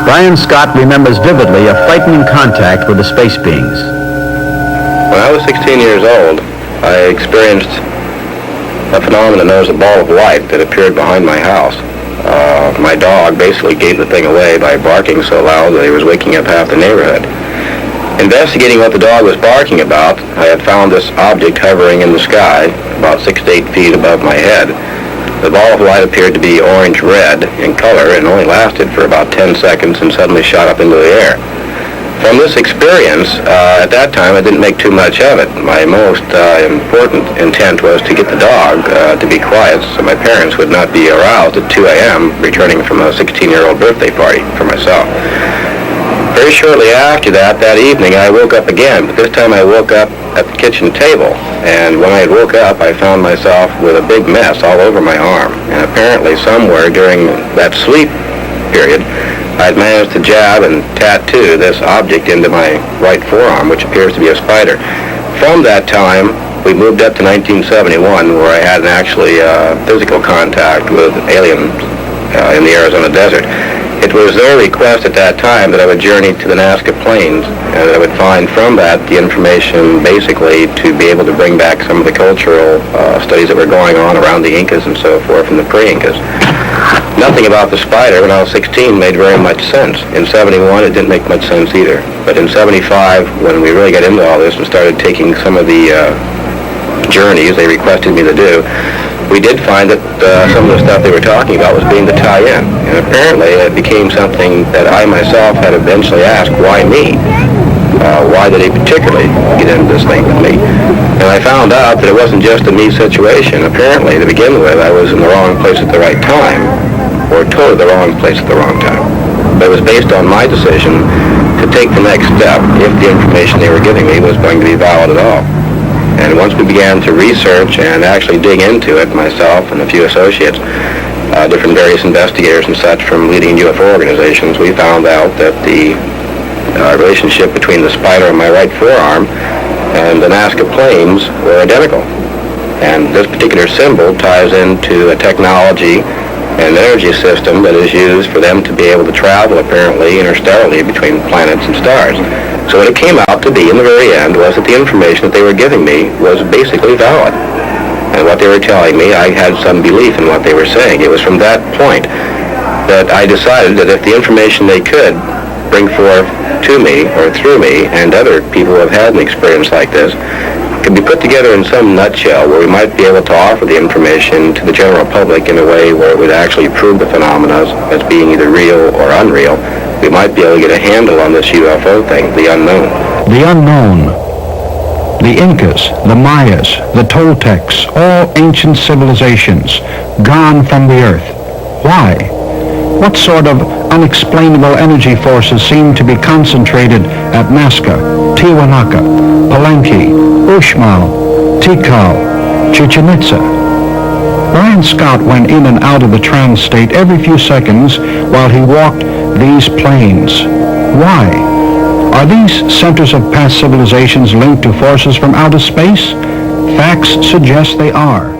Brian Scott remembers vividly a frightening contact with the space beings. When I was 16 years old, I experienced a phenomenon known as a ball of light that appeared behind my house. My dog basically gave the thing away by barking so loud that he was waking up half the neighborhood. Investigating what the dog was barking about, I had found this object hovering in the sky about 6 to 8 feet above my head. The ball of light appeared to be orange-red in color and only lasted for about 10 seconds and suddenly shot up into the air. From this experience, at that time, I didn't make too much of it. My most important intent was to get the dog to be quiet so my parents would not be aroused at 2 a.m. returning from a 16-year-old birthday party for myself. Very shortly after that evening, I woke up again, but this time I woke up at the kitchen table. And when I woke up, I found myself with a big mess all over my arm. And apparently somewhere during that sleep period, I'd managed to jab and tattoo this object into my right forearm, which appears to be a spider. From that time, we moved up to 1971, where I had actually physical contact with aliens in the Arizona desert. It was their request at that time that I would journey to the Nazca Plains, and I would find from that the information basically to be able to bring back some of the cultural studies that were going on around the Incas and so forth, and the pre-Incas. Nothing about the spider when I was 16 made very much sense. In 71, it didn't make much sense either. But in 75, when we really got into all this and started taking some of the journeys they requested me to do, we did find that some of the stuff they were talking about was being to tie in. And apparently it became something that I myself had eventually asked, why me? Why did he particularly get into this thing with me? And I found out that it wasn't just a me situation. Apparently, to begin with, I was in the wrong place at the right time, or totally the wrong place at the wrong time. But it was based on my decision to take the next step if the information they were giving me was going to be valid at all. And once we began to research and actually dig into it, myself and a few associates, different various investigators and such from leading UFO organizations, we found out that the relationship between the spider on my right forearm and the Nazca Plains were identical. And this particular symbol ties into a technology and energy system that is used for them to be able to travel, apparently, interstellarly between planets and stars. So what it came out to be in the very end was that the information that they were giving me was basically valid. And what they were telling me, I had some belief in what they were saying. It was from that point that I decided that if the information they could bring forth to me or through me and other people who have had an experience like this could be put together in some nutshell where we might be able to offer the information to the general public in a way where it would actually prove the phenomena as being either real or unreal, we might be able to get a handle on this UFO thing, the unknown. The unknown. The Incas, the Mayas, the Toltecs, all ancient civilizations gone from the earth. Why? What sort of unexplainable energy forces seem to be concentrated at Nazca, Tiwanaku, Palenque, Uxmal, Tikal, Chichen Itza? Brian Scott went in and out of the trance state every few seconds while he walked these plains. Why? Are these centers of past civilizations linked to forces from outer space? Facts suggest they are.